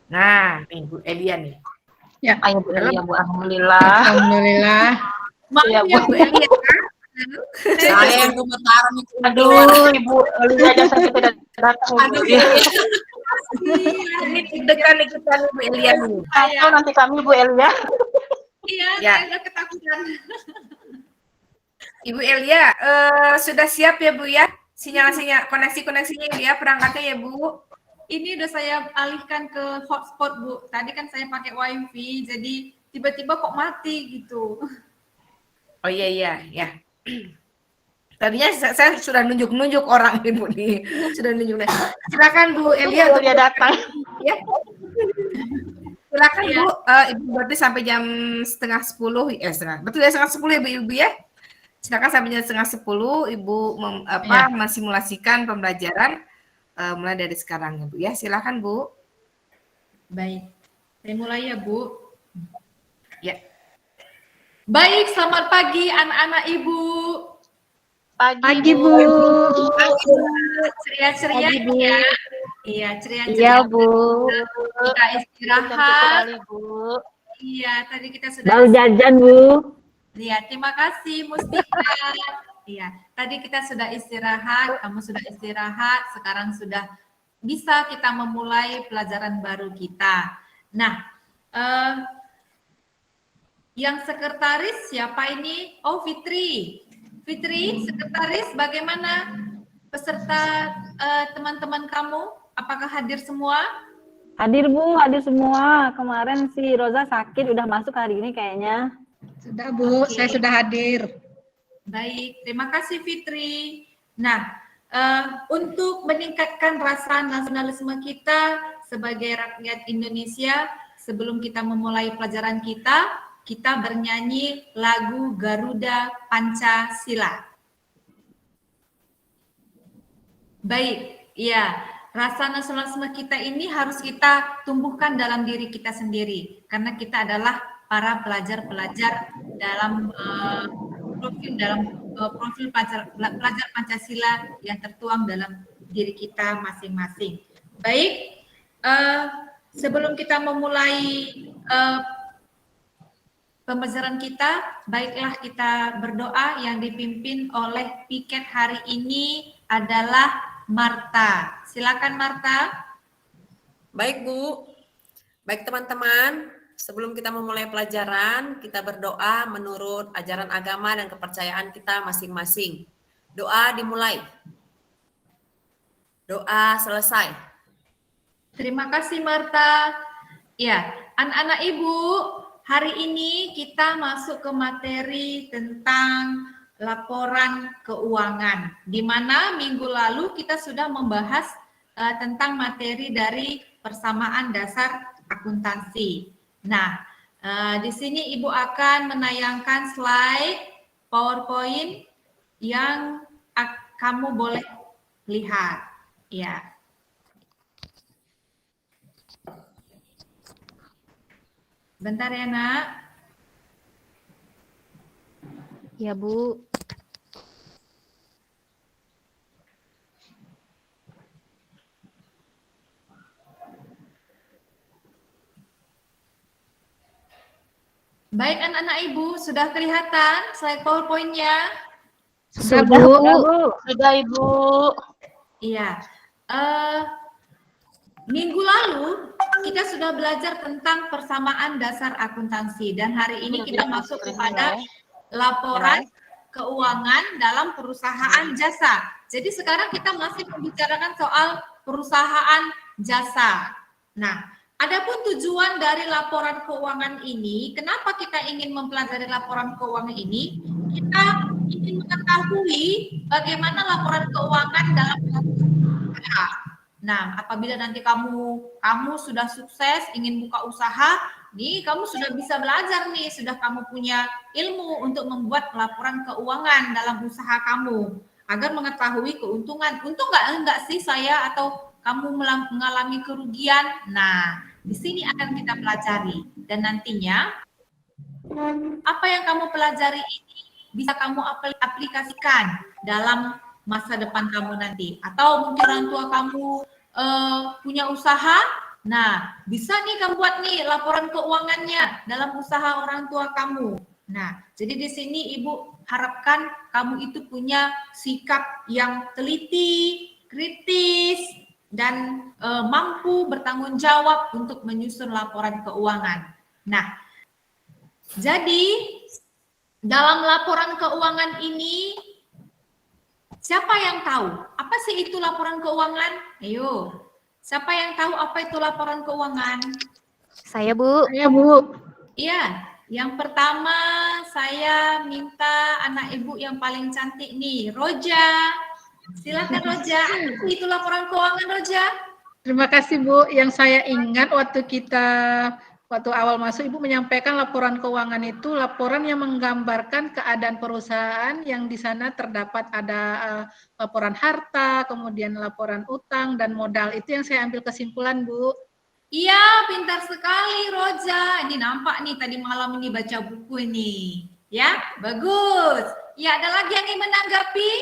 Nah, nih Bu Elia nih. Ya. Ayo Bu Elia, Bu. Alhamdulillah. Alhamdulillah. Maaf Ya, ya Bu. Bu Elia. Saya gemetaran itu. Aduh, Ibu Elia aja sampai tidak datang. Aduh, Bu. Ini deg-degan nih kita nih Bu Elia nih. Atau nanti kami Bu Elia. Iya, Ya. saya udah ketakutan. Ibu Elia, sudah siap ya Bu ya? Sinyal-sinyal koneksi-koneksinya ya, perangkatnya ya Bu. Ini udah saya alihkan ke hotspot Bu. Tadi kan saya pakai wifi, jadi tiba-tiba kok mati gitu. Oh iya ya. Tadinya saya sudah nunjuk-nunjuk orang Ibu nih. Sudah nunjuk. Silakan Bu Elia Untuk dia datang. Ya. Silakan Bu, Ibu berarti sampai jam setengah 10 betul ya setengah 10 ya Bu Ibu ya. Silakan sampai jam setengah 10 Ibu mensimulasikan pembelajaran mulai dari sekarang ya Bu ya. Silakan Bu. Baik, saya mulai ya Bu. Ya. Baik, selamat pagi anak-anak Ibu. Pagi Bu. Ceria-ceria ya. Iya, ceria-ceria. Iya Bu. Kita istirahat. Sekali Bu. Iya, tadi kita sudah Baru jajan Bu. Iya, terima kasih Mustika. Iya, tadi kita sudah istirahat, kamu sudah istirahat, sekarang sudah bisa kita memulai pelajaran baru kita. Nah, yang sekretaris siapa ini? Oh, Fitri. Fitri, sekretaris bagaimana peserta teman-teman kamu? Apakah hadir semua? Hadir Bu, hadir semua. Kemarin si Roza sakit, udah masuk hari ini kayaknya. Sudah Bu, saya sudah hadir. Baik, terima kasih Fitri. Nah, untuk meningkatkan rasa nasionalisme kita sebagai rakyat Indonesia, sebelum kita memulai pelajaran kita bernyanyi lagu Garuda Pancasila. Baik, ya, rasa nasionalisme kita ini harus kita tumbuhkan dalam diri kita sendiri, karena kita adalah para pelajar-pelajar dalam profil pelajar Pancasila yang tertuang dalam diri kita masing-masing. Baik, sebelum kita memulai pembelajaran kita, baiklah kita berdoa. Yang dipimpin oleh piket hari ini adalah Marta. Silakan Marta. Baik Bu, baik teman-teman. Sebelum kita memulai pelajaran, kita berdoa menurut ajaran agama dan kepercayaan kita masing-masing. Doa dimulai. Doa selesai. Terima kasih Marta. Ya, anak-anak Ibu, hari ini kita masuk ke materi tentang laporan keuangan, di mana minggu lalu kita sudah membahas tentang materi dari persamaan dasar akuntansi. Nah, di sini Ibu akan menayangkan slide PowerPoint yang kamu boleh lihat. Ya. Bentar ya, Nak. Ya Bu. Baik anak-anak Ibu, sudah kelihatan slide PowerPoint-nya? Sudah Bu. Sudah Ibu. Iya. Minggu lalu kita sudah belajar tentang persamaan dasar akuntansi dan hari ini kita masuk kepada laporan keuangan dalam perusahaan jasa. Jadi sekarang kita masih membicarakan soal perusahaan jasa. Nah, adapun tujuan dari laporan keuangan ini, kenapa kita ingin mempelajari laporan keuangan ini? Kita ingin mengetahui bagaimana laporan keuangan dalam usaha. Nah, apabila nanti kamu sudah sukses ingin buka usaha, nih kamu sudah bisa belajar nih, sudah kamu punya ilmu untuk membuat laporan keuangan dalam usaha kamu agar mengetahui keuntungan. Untung enggak sih saya atau kamu mengalami kerugian. Nah, di sini akan kita pelajari dan nantinya apa yang kamu pelajari ini bisa kamu aplikasikan dalam masa depan kamu nanti. Atau mungkin orang tua kamu punya usaha, Nah, bisa nih kamu buat nih laporan keuangannya dalam usaha orang tua kamu. Nah, jadi di sini Ibu harapkan kamu itu punya sikap yang teliti, kritis, dan mampu bertanggung jawab untuk menyusun laporan keuangan. Nah, jadi dalam laporan keuangan ini, siapa yang tahu? Apa sih itu laporan keuangan? Ayo, siapa yang tahu apa itu laporan keuangan? Saya, Bu. Saya, Bu. Iya, yang pertama saya minta anak Ibu yang paling cantik nih, Roja. Silakan Roja, apa sih itu laporan keuangan Roja? Terima kasih, Bu. Yang saya ingat waktu awal masuk, Ibu menyampaikan laporan keuangan itu laporan yang menggambarkan keadaan perusahaan yang di sana terdapat ada laporan harta, kemudian laporan utang dan modal. Itu yang saya ambil kesimpulan, Bu. Iya, pintar sekali Roja. Ini nampak nih tadi malam ini baca buku ini. Ya, bagus. Ya, ada lagi yang ingin menanggapi?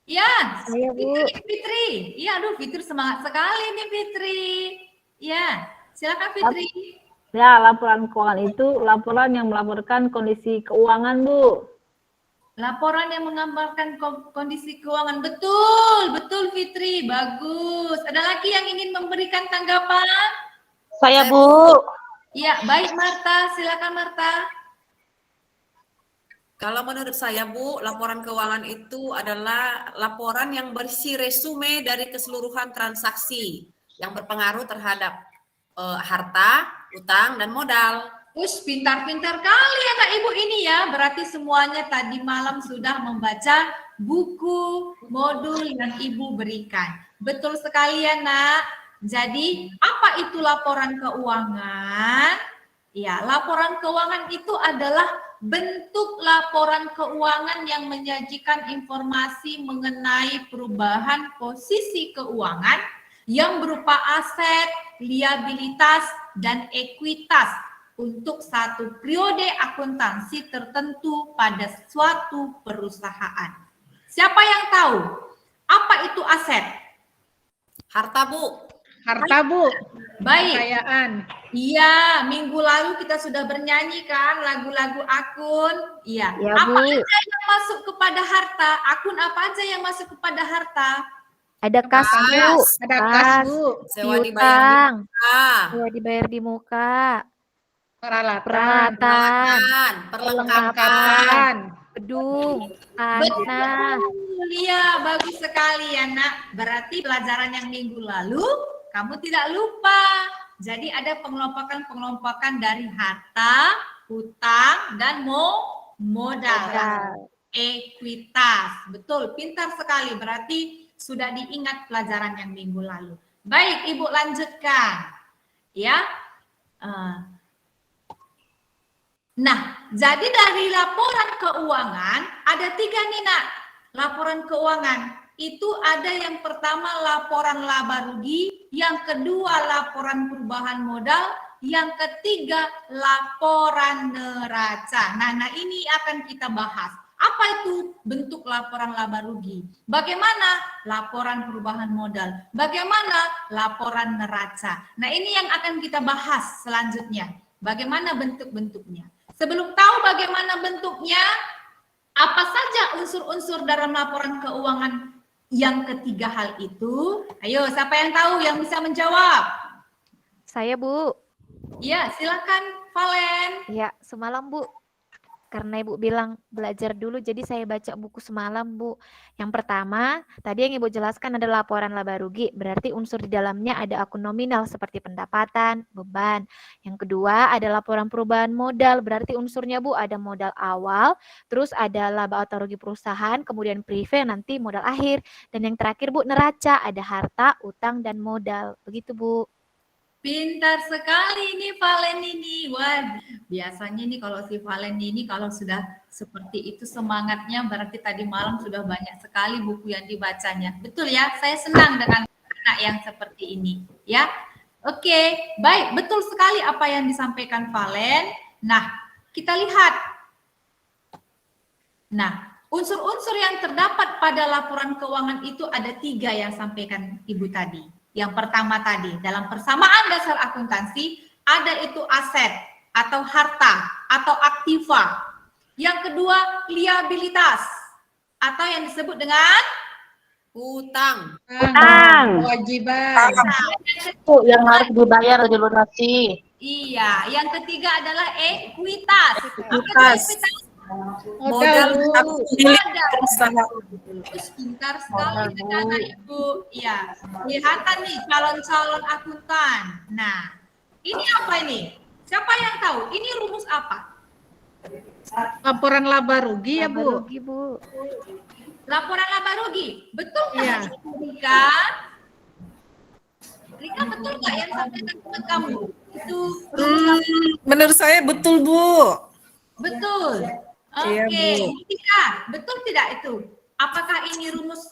Ya, Saya, Bu. Fitri. Iya, aduh Fitri semangat sekali nih Fitri. Ya, silakan Fitri. Ya, laporan keuangan itu laporan yang melaporkan kondisi keuangan, Bu. Laporan yang menggambarkan kondisi keuangan. Betul, betul Fitri. Bagus. Ada lagi yang ingin memberikan tanggapan? Saya, Bu. Ya, baik Marta. Silakan Marta. Kalau menurut saya, Bu, laporan keuangan itu adalah laporan yang berisi resume dari keseluruhan transaksi yang berpengaruh terhadap harta, utang, dan modal. Ush, pintar-pintar kali anak ibu ini ya. Berarti semuanya tadi malam sudah membaca buku modul yang ibu berikan. Betul sekali ya nak. Jadi apa itu laporan keuangan? Ya, laporan keuangan itu adalah bentuk laporan keuangan yang menyajikan informasi mengenai perubahan posisi keuangan yang berupa aset, liabilitas, dan ekuitas untuk satu periode akuntansi tertentu pada suatu perusahaan. Siapa yang tahu apa itu aset? Harta, Bu. Harta, Bu. Baik. Kekayaan. Iya, minggu lalu kita sudah bernyanyi kan lagu-lagu akun. Iya. Ya, Apa Bu. aja yang masuk kepada harta? Akun apa aja yang masuk kepada harta? Ada kas, Bu. Ada kas, Bu. Sewa dibayar di Piutang. muka. Sewa dibayar di muka. Peralatan. Peralatan, perlengkapan. Perlengkapan. Gedung. Tanah. Betul, iya, bagus sekali ya nak. Berarti pelajaran yang minggu lalu kamu tidak lupa. Jadi ada pengelompokan-pengelompokan dari harta, hutang, dan modal. Ekuitas. Betul, pintar sekali. Berarti sudah diingat pelajaran yang minggu lalu. Baik, Ibu lanjutkan. Ya. Nah, jadi dari laporan keuangan ada 3 nih nak. Laporan keuangan itu ada yang pertama laporan laba rugi, yang kedua laporan perubahan modal, yang ketiga laporan neraca. Nah ini akan kita bahas. Apa itu bentuk laporan laba rugi? Bagaimana laporan perubahan modal? Bagaimana laporan neraca? Nah ini yang akan kita bahas selanjutnya. Bagaimana bentuk-bentuknya? Sebelum tahu bagaimana bentuknya, apa saja unsur-unsur dalam laporan keuangan yang ketiga hal itu? Ayo, siapa yang tahu yang bisa menjawab? Saya, Bu. Ya, silakan Valen. Ya, semalam, Bu. Karena Ibu bilang belajar dulu, jadi saya baca buku semalam, Bu. Yang pertama, tadi yang Ibu jelaskan ada laporan laba rugi, berarti unsur di dalamnya ada akun nominal seperti pendapatan, beban. Yang kedua, ada laporan perubahan modal, berarti unsurnya, Bu, ada modal awal, terus ada laba atau rugi perusahaan, kemudian prive, nanti modal akhir. Dan yang terakhir, Bu, neraca, ada harta, utang, dan modal. Begitu, Bu. Pintar sekali ini Valen ini. Wah, biasanya nih kalau si Valen ini kalau sudah seperti itu semangatnya berarti tadi malam sudah banyak sekali buku yang dibacanya. Betul ya? Saya senang dengan anak yang seperti ini, ya. Oke, baik, betul sekali apa yang disampaikan Valen. Nah, kita lihat. Nah, unsur-unsur yang terdapat pada laporan keuangan itu ada 3 yang sampaikan Ibu tadi. Yang pertama tadi, dalam persamaan dasar akuntansi, ada itu aset atau harta atau aktiva. Yang kedua, liabilitas atau yang disebut dengan Hutang. Utang. Kewajiban. Bu, yang harus dibayar atau dilunasi. Iya, yang ketiga adalah ekuitas. Apa itu Ekuitas. ekuitas? Modal, Bu. atau milik Modal. perusahaan. Pintar sekali anak Ibu. Ya, kelihatan nih calon-calon akuntan. Nah, ini apa ini? Siapa yang tahu? Ini rumus apa? Laporan laba rugi ya, Laba Bu. rugi, Bu. Laporan laba rugi. Betul Iya. nggak, Rika? Rika, betul nggak yang sampaikan teman kamu? Itu rumus Menurut saya betul, Bu. betul. Oke, Iya, Bu. Rika, betul tidak itu? Apakah ini rumus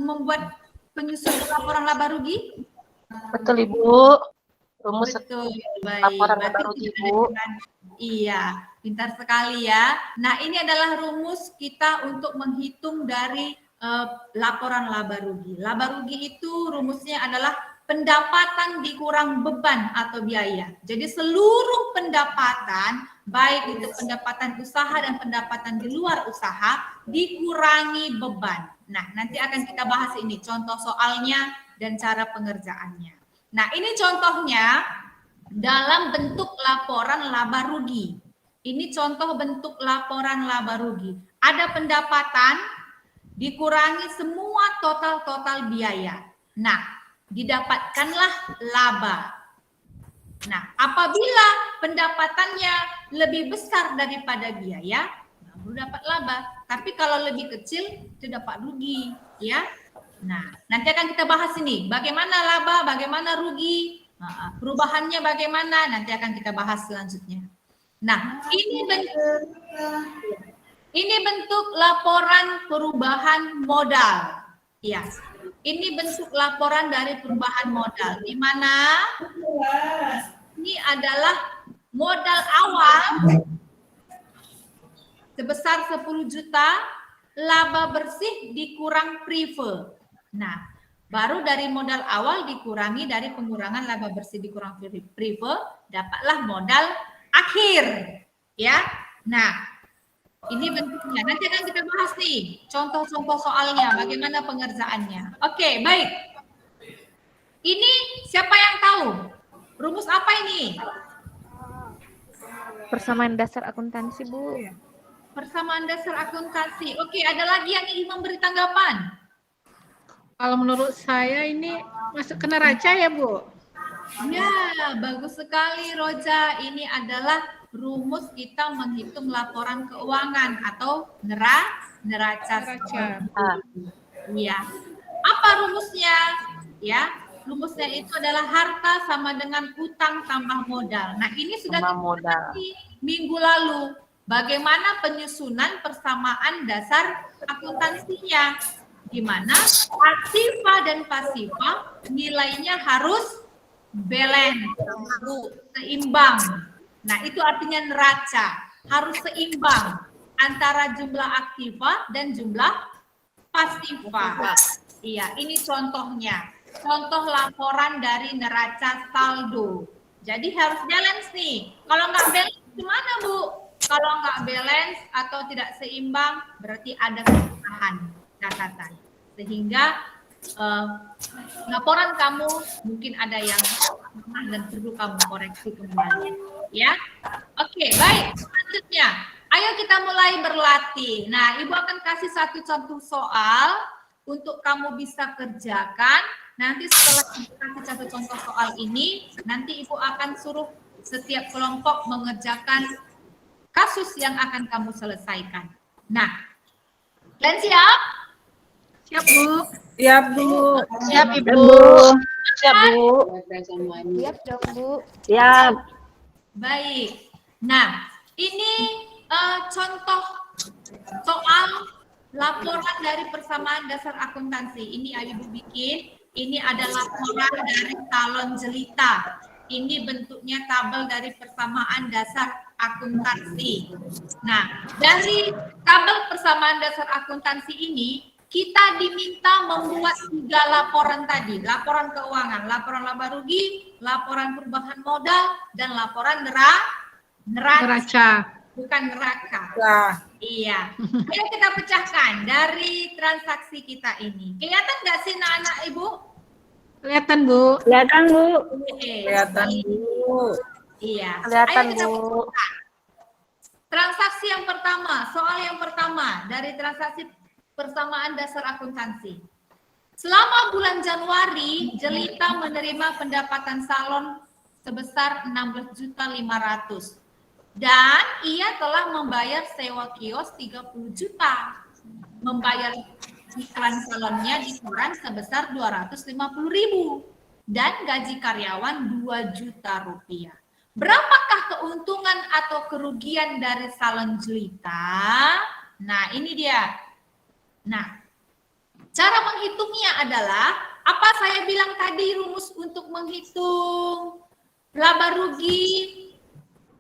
membuat penyusunan laporan laba rugi? Betul, Ibu. Rumus Betul, baik. laporan laba Berarti rugi, tidak ada Bu. kekurangan. Iya, pintar sekali ya. Nah, ini adalah rumus kita untuk menghitung dari laporan laba rugi. Laba rugi itu rumusnya adalah pendapatan dikurang beban atau biaya. Jadi seluruh pendapatan, baik itu pendapatan usaha dan pendapatan di luar usaha, dikurangi beban. Nah, nanti akan kita bahas ini, contoh soalnya dan cara pengerjaannya. Nah, ini contohnya dalam bentuk laporan laba rugi. Ini contoh bentuk laporan laba rugi. Ada pendapatan dikurangi semua total biaya. Nah, didapatkanlah laba. Nah, apabila pendapatannya lebih besar daripada biaya, baru dapat laba. Tapi kalau lebih kecil, itu dapat rugi, ya. Nah, nanti akan kita bahas ini, bagaimana laba, bagaimana rugi, perubahannya bagaimana, nanti akan kita bahas selanjutnya. Nah, ini bentuk laporan perubahan modal. Ya, ini bentuk laporan dari perubahan modal, di mana ini adalah modal awal sebesar 10 juta, laba bersih dikurang prive. Nah, baru dari modal awal dikurangi dari pengurangan laba bersih dikurang prive, dapatlah modal akhir. Ya, nah ini bentuknya. Nanti akan kita bahas nih contoh-contoh soalnya, bagaimana pengerjaannya. Oke, baik. Ini siapa yang tahu? Rumus apa ini? Persamaan dasar akuntansi, Bu. Persamaan dasar akuntansi. Oke, ada lagi yang ingin memberi tanggapan? Kalau menurut saya ini masuk ke neraca ya, Bu? Ya, bagus sekali Roja. Ini adalah rumus kita menghitung laporan keuangan atau neraca. Iya. Apa rumusnya? Ya, rumusnya itu adalah harta sama dengan utang tambah modal. Nah, ini sudah kita bahas minggu lalu. Bagaimana penyusunan persamaan dasar akuntansinya? Di mana aktiva dan pasifa nilainya harus balance, seimbang. Nah, itu artinya neraca, harus seimbang antara jumlah aktiva dan jumlah pasifa. Iya, ini contohnya. Contoh laporan dari neraca saldo. Jadi harus balance nih. Kalau nggak balance gimana, Bu? Kalau nggak balance atau tidak seimbang, berarti ada kesalahan catatan. Sehingga laporan kamu mungkin ada yang salah dan perlu kamu koreksi kembali. Ya, oke, baik. Selanjutnya, ayo kita mulai berlatih. Nah, Ibu akan kasih satu contoh soal untuk kamu bisa kerjakan. Nanti setelah Ibu kasih satu contoh soal ini, nanti Ibu akan suruh setiap kelompok mengerjakan kasus yang akan kamu selesaikan. Nah, kalian siap? Siap, Bu? Siap, Bu. Siap, Ibu. Siap, Bu. Siap dong, Bu. Siap. Baik. Nah, ini contoh soal laporan dari persamaan dasar akuntansi. Ini Ibu bikin. Ini ada laporan dari calon jelita. Ini bentuknya tabel dari persamaan dasar akuntansi. Nah, dari tabel persamaan dasar akuntansi ini, kita diminta membuat 3 laporan tadi. Laporan keuangan, laporan laba rugi, laporan perubahan modal, dan laporan Neraca. bukan neraka. Nah, Iya. Ayo kita pecahkan dari transaksi kita ini. Kelihatan nggak sih anak-anak Ibu? Kelihatan, Bu. Kelihatan, Bu. Oke. kelihatan Bu. Iya. Kelihatan, Ayo kita Bu. pecahkan. Transaksi yang pertama, soal yang pertama dari transaksi persamaan dasar akuntansi. Selama bulan Januari, Jelita menerima pendapatan salon sebesar 16.500.000 dan ia telah membayar sewa kios 30 juta. Membayar iklan salonnya di koran sebesar 250.000 dan gaji karyawan 2 juta rupiah. Berapakah keuntungan atau kerugian dari salon Jelita? Nah, ini dia. Nah, cara menghitungnya adalah apa saya bilang tadi rumus untuk menghitung laba rugi?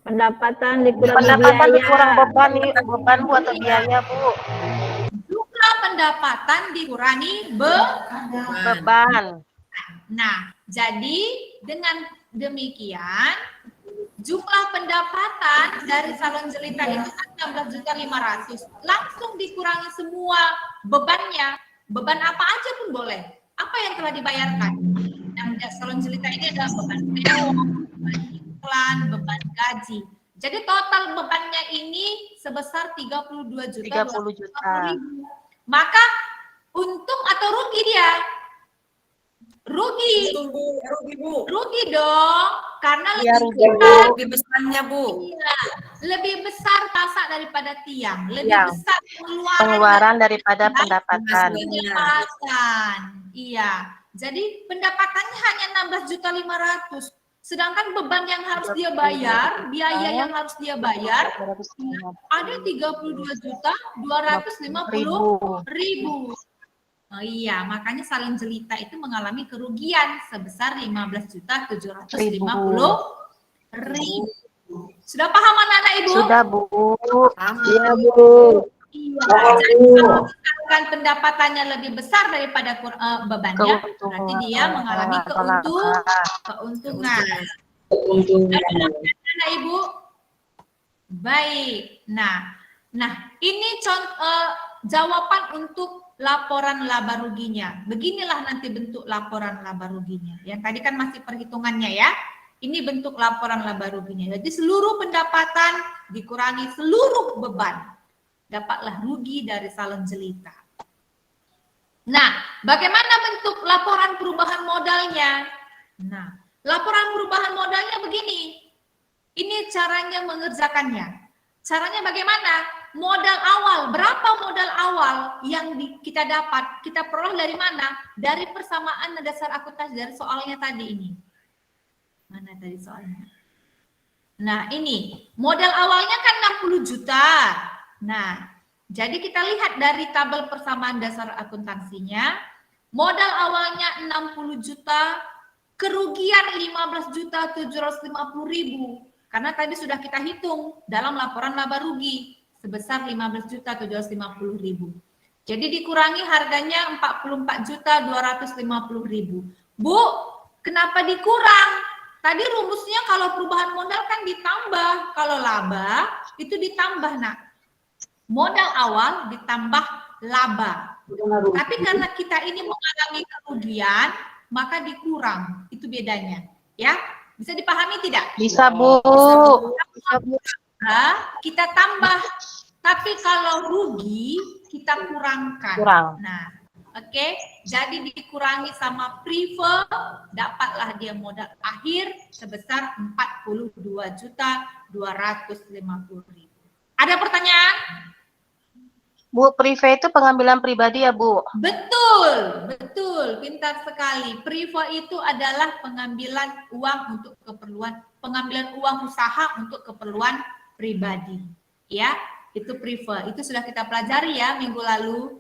Pendapatan dikurangi Pendapatan biaya. dikurang beban Bu atau biaya Bu. Jumlah pendapatan dikurangi Beban. Nah, jadi dengan demikian jumlah pendapatan dari salon Jelita itu kan 16.500.000. Langsung dikurangi semua bebannya. Beban apa aja pun boleh. Apa yang telah dibayarkan? Yang salon Jelita ini adalah beban sewa, beban iklan, beban gaji. Jadi total bebannya ini sebesar 32 juta. 30 juta. Maka untung atau rugi dia? Rugi. Rugi Bu. Rugi dong, karena Iya, lebih rugi, besar, Lebih besarnya Bu. iya, lebih besar pasak daripada tiang, lebih Iya. besar Pengeluaran daripada pendapatan. pendapatan. Iya, jadi pendapatannya hanya 16.500.000, sedangkan beban yang harus dia bayar, biaya yang harus dia bayar ada 32.250.000. Oh iya, makanya salon Jelita itu mengalami kerugian sebesar 15.750.000. Sudah paham anak-anak Ibu? Sudah Bu. Iya, Bu. Iya. Jadi kalau misalkan pendapatannya lebih besar daripada bebannya, berarti dia mengalami keuntungan. Anak Ibu? Baik. Nah, ini jawaban untuk laporan laba ruginya. Beginilah nanti bentuk laporan laba ruginya. Yang tadi kan masih perhitungannya ya. Ini bentuk laporan laba ruginya. Jadi seluruh pendapatan dikurangi seluruh beban. Dapatlah rugi dari salon Jelita. Nah, bagaimana bentuk laporan perubahan modalnya? Nah, laporan perubahan modalnya begini. Ini caranya mengerjakannya. Caranya bagaimana? Modal awal, berapa modal awal yang kita dapat? Kita peroleh dari mana? Dari persamaan dasar akuntansi, dari soalnya tadi ini. Mana tadi soalnya? Nah, ini modal awalnya kan 60 juta. Nah, jadi kita lihat dari tabel persamaan dasar akuntansinya, modal awalnya 60 juta, kerugian 15.750.000. Karena tadi sudah kita hitung dalam laporan laba rugi sebesar 15.750.000. Jadi dikurangi harganya 44.250.000. Bu, kenapa dikurang? Tadi rumusnya kalau perubahan modal kan ditambah, kalau laba itu ditambah, nak. Modal awal ditambah laba. Tapi karena kita ini mengalami kerugian, maka dikurang. Itu bedanya, ya. Bisa dipahami tidak? Bisa Bu. Kita tambah, tapi kalau rugi kita kurangkan. Nah, oke. Jadi dikurangi sama prive, dapatlah dia modal akhir sebesar 42.250.000. Ada pertanyaan? Bu, prive itu pengambilan pribadi ya Bu? Betul, betul, pintar sekali. Prive itu adalah pengambilan uang untuk keperluan, pengambilan uang usaha untuk keperluan pribadi. Ya, itu prive. Itu sudah kita pelajari ya minggu lalu.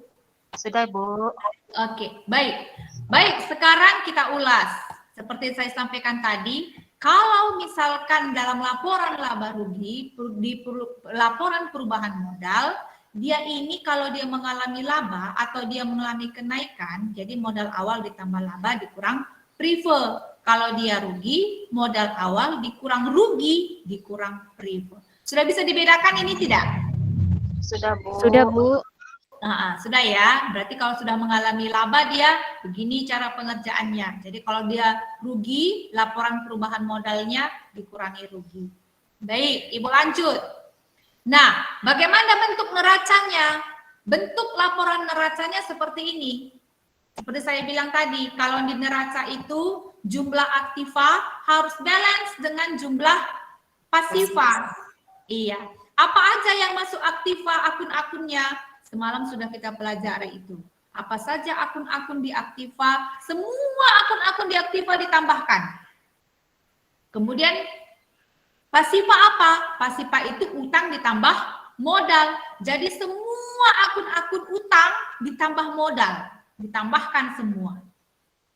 Sudah Bu. Oke, baik. Baik, sekarang kita ulas. Seperti saya sampaikan tadi, kalau misalkan dalam laporan laba rugi, di laporan perubahan modal, dia ini kalau dia mengalami laba atau dia mengalami kenaikan, jadi modal awal ditambah laba dikurang prefer. Kalau dia rugi, modal awal dikurang rugi dikurang prefer. Sudah bisa dibedakan ini tidak? Sudah, Bu. Sudah, Bu. Sudah ya, berarti kalau sudah mengalami laba dia begini cara pengerjaannya. Jadi kalau dia rugi, laporan perubahan modalnya dikurangi rugi. Baik, Ibu lanjut. Nah, bagaimana bentuk neracanya? Bentuk laporan neracanya seperti ini. Seperti saya bilang tadi, kalau di neraca itu jumlah aktiva harus balance dengan jumlah pasiva. Iya. Apa aja yang masuk aktiva akun-akunnya? Semalam sudah kita pelajari itu. Apa saja akun-akun di aktiva, semua akun-akun di aktiva ditambahkan. Kemudian pasiva apa? Pasiva itu utang ditambah modal. Jadi semua akun-akun utang ditambah modal, ditambahkan semua.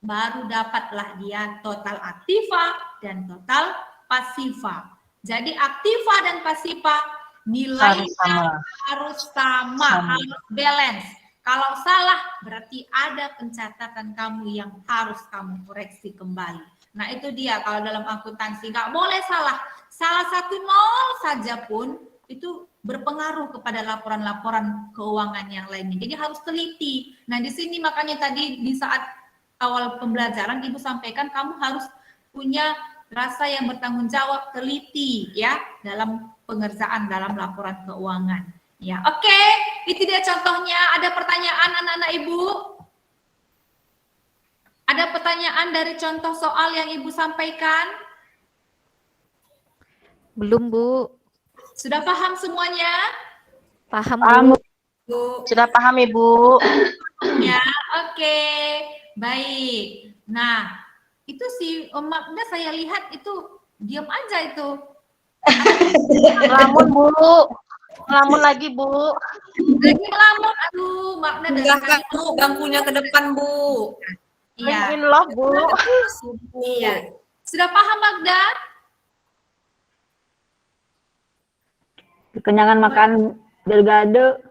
Baru dapatlah dia total aktiva dan total pasiva. Jadi aktiva dan pasiva nilainya harus sama, harus balance. Kalau salah berarti ada pencatatan kamu yang harus kamu koreksi kembali. Nah itu dia kalau dalam akuntansi nggak boleh salah. Salah satu nol saja pun itu berpengaruh kepada laporan-laporan keuangan yang lainnya. Jadi harus teliti. Nah di sini makanya tadi di saat awal pembelajaran Ibu sampaikan kamu harus punya rasa yang bertanggung jawab, teliti ya dalam pengerjaan dalam laporan keuangan. Ya, oke. Itu dia contohnya. Ada pertanyaan anak-anak Ibu? Ada pertanyaan dari contoh soal yang Ibu sampaikan? Belum, Bu. Sudah paham semuanya? Paham, Bu. Sudah paham, Ibu. Ya, oke. Baik. Nah, itu si Magda saya lihat itu diam aja itu. Ngelamun, Bu. Ngelamun lagi, Bu. Lagi melamun. Aduh, Magda dari Enggak, Bu, bangkunya ke depan, Bu. Iya. Nungguin loh, Bu. Iya. Sudah paham Magda? Kekenyangan makan delgado.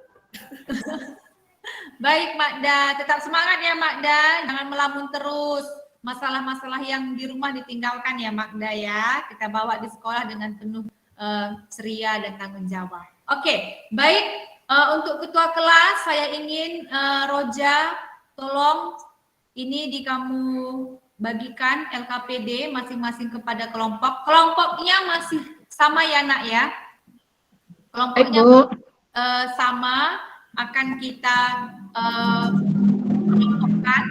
Baik Magda, tetap semangat ya Magda. Jangan melamun terus. Masalah-masalah yang di rumah ditinggalkan ya Magda ya. Kita bawa di sekolah dengan penuh ceria dan tanggung jawab. Oke, baik. Untuk ketua kelas saya ingin Roja tolong ini kamu bagikan LKPD masing-masing kepada kelompok. Kelompoknya masih sama ya Nak ya. Kelompoknya sama akan kita kelompokkan.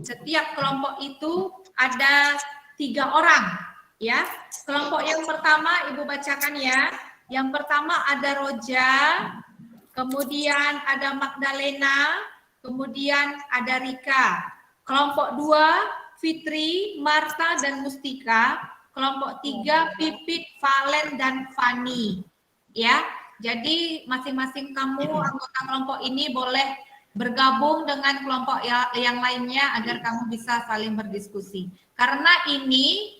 Setiap kelompok itu ada 3 orang ya. Kelompok yang pertama Ibu bacakan ya. Yang pertama ada Roja, kemudian ada Magdalena, kemudian ada Rika. Kelompok 2 Fitri, Marta dan Mustika. Kelompok 3 Pipit, Valen dan Fani. Ya. Jadi masing-masing kamu anggota kelompok ini boleh bergabung dengan kelompok yang lainnya agar kamu bisa saling berdiskusi. Karena ini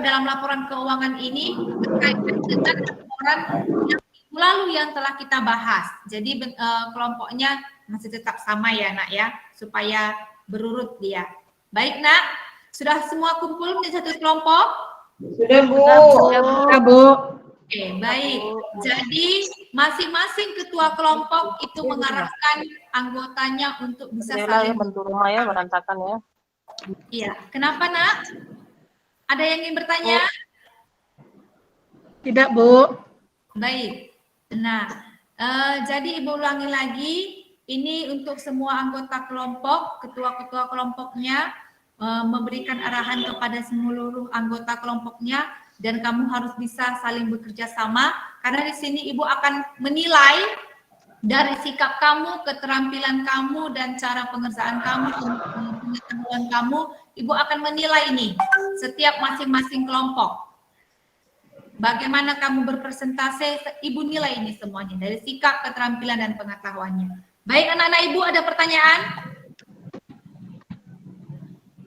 dalam laporan keuangan ini berkaitan dengan laporan yang minggu lalu yang telah kita bahas. Jadi kelompoknya masih tetap sama ya Nak ya, supaya berurut dia. Baik Nak, sudah semua kumpul di satu kelompok? Sudah Bu. Sudah Bu. Oke, baik. Jadi masing-masing ketua kelompok itu mengarahkan anggotanya untuk bisa saling bentuk rumah ya berantakan ya. Iya. Kenapa Nak? Ada yang ingin bertanya? Tidak Bu. Baik. Nah, jadi Ibu ulangi lagi. Ini untuk semua anggota kelompok, ketua-ketua kelompoknya memberikan arahan kepada seluruh anggota kelompoknya. Dan kamu harus bisa saling bekerja sama karena di sini Ibu akan menilai dari sikap kamu, keterampilan kamu dan cara pengerjaan kamu, pengetahuan kamu, Ibu akan menilai ini setiap masing-masing kelompok. Bagaimana kamu berpresentasi, Ibu nilai ini semuanya dari sikap, keterampilan dan pengetahuannya. Baik anak-anak Ibu, ada pertanyaan?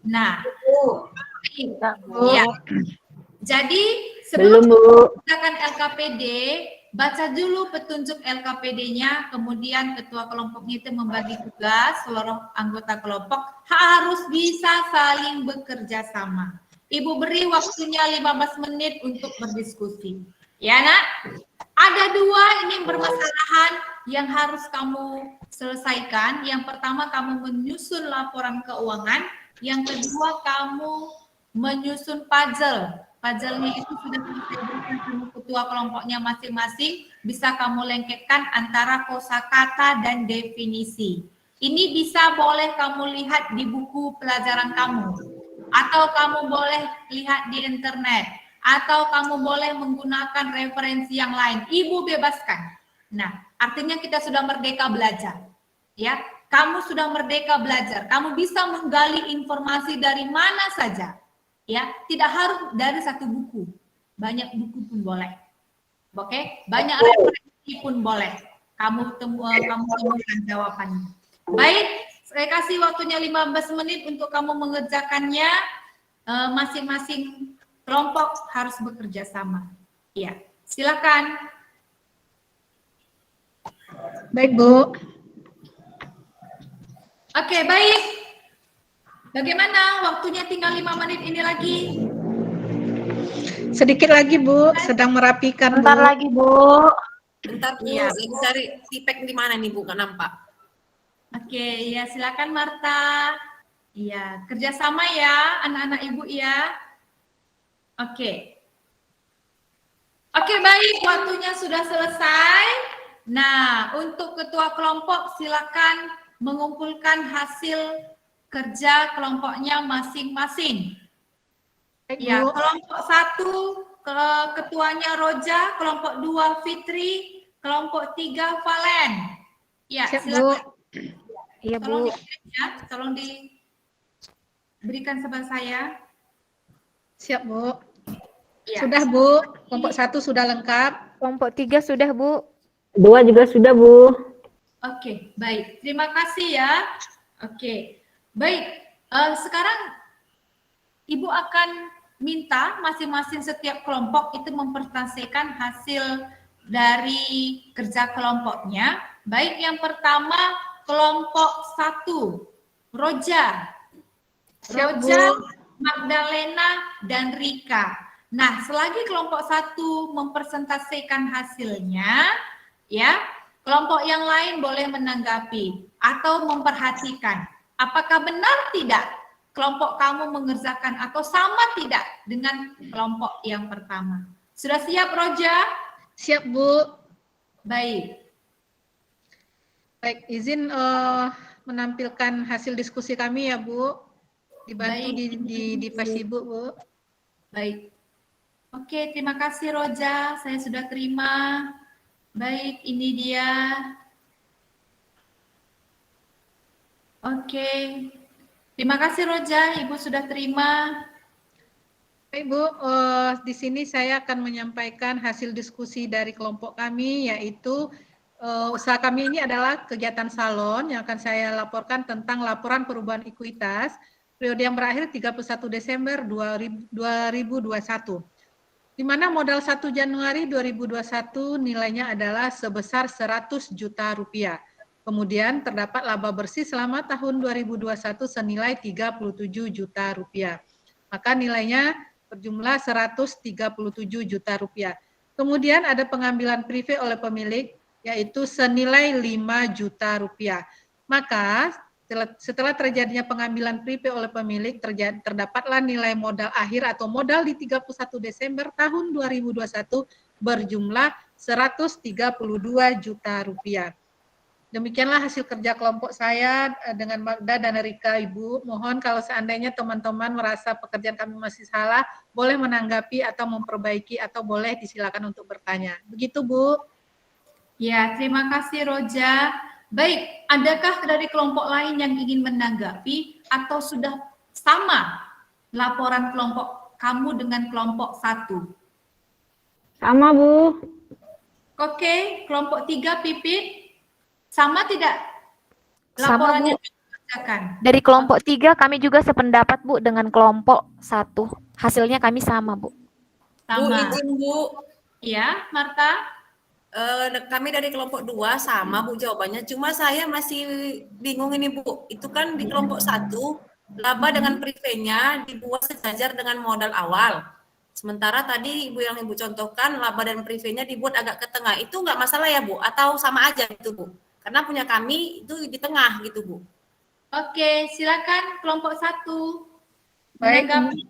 Nah, ya. Jadi sebelum menggunakan LKPD, baca dulu petunjuk LKPD-nya, kemudian ketua kelompoknya itu membagi tugas, seluruh anggota kelompok harus bisa saling bekerja sama. Ibu beri waktunya 15 menit untuk berdiskusi. Ya nak, ada dua ini permasalahan yang harus kamu selesaikan. Yang pertama kamu menyusun laporan keuangan, yang kedua kamu menyusun puzzle. Puzzle-nya itu sudah diberikan sama ketua kelompoknya masing-masing, bisa kamu lengketkan antara kosakata dan definisi. Ini bisa boleh kamu lihat di buku pelajaran kamu, atau kamu boleh lihat di internet, atau kamu boleh menggunakan referensi yang lain. Ibu bebaskan. Nah, artinya kita sudah merdeka belajar. Ya, kamu sudah merdeka belajar. Kamu bisa menggali informasi dari mana saja. Ya, tidak harus dari satu buku. Banyak buku pun boleh. Oke, banyak referensi pun boleh. Kamu temukan jawabannya. Baik, saya kasih waktunya 15 menit untuk kamu mengerjakannya. Masing-masing kelompok harus bekerja sama. Ya, silakan. Baik, Bu. Oke, baik. Bagaimana? Waktunya tinggal 5 menit ini lagi. Sedikit lagi, Bu. Sedang merapikan, Bu. Bentar lagi, Bu. Bentar Bu, Iya. lagi cari tipek di mana nih Bu, nggak nampak. Oke, ya silakan Marta. Iya, kerjasama ya anak-anak ibu ya. Oke. Oke, baik, waktunya sudah selesai. Nah, untuk ketua kelompok silakan mengumpulkan hasil kerja kelompoknya masing-masing. Baik, Ya, Bu. kelompok 1 ketuanya Roja, kelompok 2 Fitri, kelompok 3 Valen. Ya, Siap, Bu. silakan. Iya, Tolong Bu. dikirim ya, tolong diberikan kepada saya. Siap, Bu. Ya. Sudah, Bu. Kelompok 1 sudah lengkap. Kelompok 3 sudah, Bu. 2 juga sudah, Bu. Oke, baik. Terima kasih ya. Oke, baik. Sekarang Ibu akan minta masing-masing setiap kelompok itu mempresentasikan hasil dari kerja kelompoknya. Baik, yang pertama kelompok 1, Roja. Siap, Bu. Roja, Magdalena, dan Rika. Nah, selagi kelompok 1 mempresentasikan hasilnya, ya, kelompok yang lain boleh menanggapi atau memperhatikan. Apakah benar tidak kelompok kamu mengerjakan atau sama tidak dengan kelompok yang pertama? Sudah siap, Roja? Siap, Bu. Baik. Baik, izin menampilkan hasil diskusi kami ya, Bu. Dibantu Baik. di Facebook, Bu. Baik. Oke, terima kasih Roja. Saya sudah terima. Baik, ini dia. Oke. Terima kasih Roja, Ibu sudah terima. Baik, Bu, di sini saya akan menyampaikan hasil diskusi dari kelompok kami, yaitu usaha kami ini adalah kegiatan salon yang akan saya laporkan tentang laporan perubahan ekuitas periode yang berakhir 31 Desember 2021. Di mana modal 1 Januari 2021 nilainya adalah sebesar 100 juta rupiah. Kemudian terdapat laba bersih selama tahun 2021 senilai 37 juta rupiah. Maka nilainya berjumlah 137 juta rupiah. Kemudian ada pengambilan privé oleh pemilik yaitu senilai 5 juta rupiah. Maka setelah terjadinya pengambilan privé oleh pemilik, terdapatlah nilai modal akhir atau modal di 31 Desember tahun 2021 berjumlah 132 juta rupiah. Demikianlah hasil kerja kelompok saya dengan Magda dan Rika, Ibu. Mohon kalau seandainya teman-teman merasa pekerjaan kami masih salah, boleh menanggapi atau memperbaiki atau boleh disilakan untuk bertanya. Begitu, Bu. Ya, terima kasih Roja. Baik, adakah dari kelompok lain yang ingin menanggapi atau sudah sama laporan kelompok kamu dengan kelompok 1? Sama, Bu. Oke, kelompok 3 Pipit, sama tidak Sama, laporannya Bu. dikerjakan? Dari kelompok 3 kami juga sependapat, Bu, dengan kelompok 1. Hasilnya kami sama, Bu. Bu, Sama. izin Bu. Ya, Marta? Kami dari kelompok 2 sama Bu jawabannya, cuma saya masih bingung ini Bu. Itu kan di kelompok 1 laba dengan privenya dibuat sejajar dengan modal awal. Sementara tadi Ibu yang Ibu contohkan laba dan privenya dibuat agak ke tengah. Itu nggak masalah ya Bu? Atau sama aja itu Bu? Karena punya kami itu di tengah gitu Bu. Oke, silakan kelompok 1. Baik, menanggapi.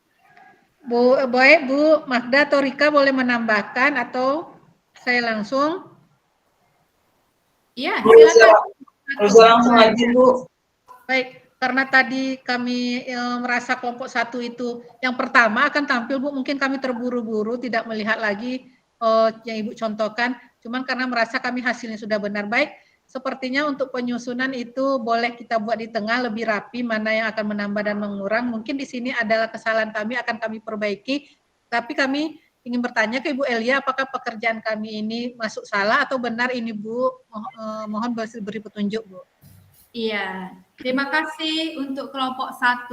Bu Magda atau Rika boleh menambahkan atau saya langsung? Ya, silakan. Roza langsung aja Bu. Baik, karena tadi kami merasa kelompok 1 itu yang pertama akan tampil Bu, mungkin kami terburu-buru tidak melihat lagi yang Ibu contohkan, cuman karena merasa kami hasilnya sudah benar. Baik, sepertinya untuk penyusunan itu boleh kita buat di tengah lebih rapi, mana yang akan menambah dan mengurang. Mungkin di sini adalah kesalahan kami, akan kami perbaiki, tapi kami ingin bertanya ke Ibu Elia, apakah pekerjaan kami ini masuk salah atau benar ini Bu? Mohon beri petunjuk Bu. Iya, terima kasih untuk kelompok 1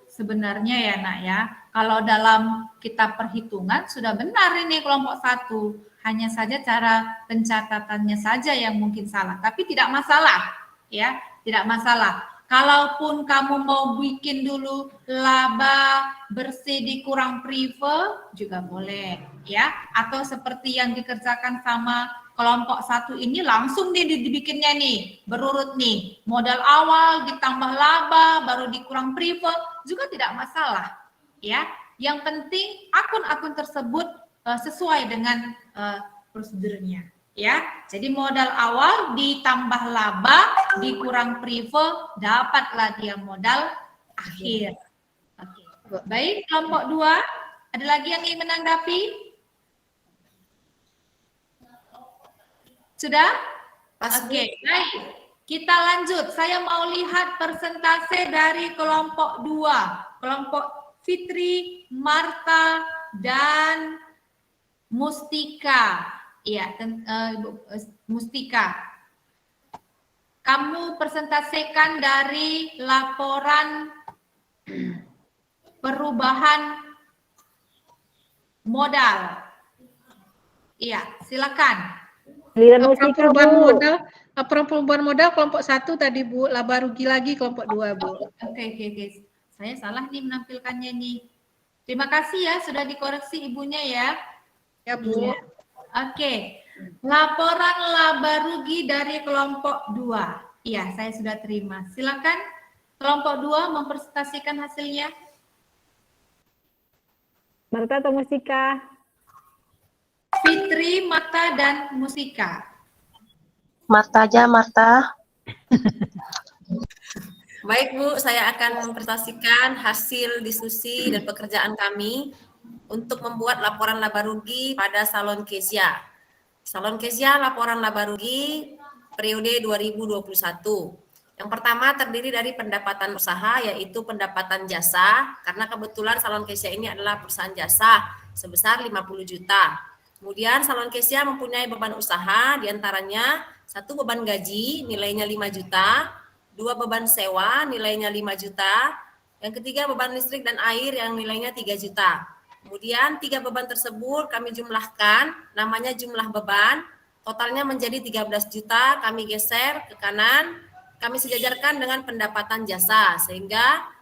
sebenarnya ya Nak ya. Kalau dalam kita perhitungan sudah benar ini kelompok 1. Hanya saja cara pencatatannya saja yang mungkin salah. Tapi tidak masalah ya, tidak masalah. Kalaupun kamu mau bikin dulu laba bersih dikurang prive juga boleh ya. Atau seperti yang dikerjakan sama kelompok 1 ini langsung dibikinnya nih, berurut nih. Modal awal ditambah laba baru dikurang prive juga tidak masalah ya. Yang penting akun-akun tersebut sesuai dengan prosedurnya ya. Jadi modal awal ditambah laba dikurang prive dapatlah dia modal akhir. Oke. Baik, kelompok 2 ada lagi yang ingin menanggapi? Sudah? Oke, baik. Kita lanjut. Saya mau lihat persentase dari kelompok 2. Kelompok Fitri, Marta, dan Mustika. Iya, Mustika. Kamu persentasekan dari laporan perubahan modal. Iya, silakan. Giliran Mustika, Laporan perubahan modal kelompok 1 tadi Bu, laba rugi lagi kelompok 2 Bu. Oke. Saya salah nih menampilkannya nih. Terima kasih ya sudah dikoreksi ibunya ya. Ya Bu. Oke. Laporan laba rugi dari kelompok 2. Iya, saya sudah terima. Silakan kelompok 2 mempresentasikan hasilnya. Marta atau Mustika? Fitri, Marta, dan Mustika. Marta aja, Marta. Baik Bu, saya akan mempresentasikan hasil diskusi dan pekerjaan kami untuk membuat laporan laba rugi pada Salon Kezia. Salon Kezia laporan laba rugi periode 2021. Yang pertama terdiri dari pendapatan usaha yaitu pendapatan jasa, karena kebetulan Salon Kezia ini adalah perusahaan jasa sebesar 50 juta. Kemudian Salon Kezia mempunyai beban usaha, diantaranya 1 beban gaji nilainya 5 juta, 2 beban sewa nilainya 5 juta, yang ketiga beban listrik dan air yang nilainya 3 juta. Kemudian 3 beban tersebut kami jumlahkan, namanya jumlah beban, totalnya menjadi 13 juta, kami geser ke kanan, kami sejajarkan dengan pendapatan jasa, sehingga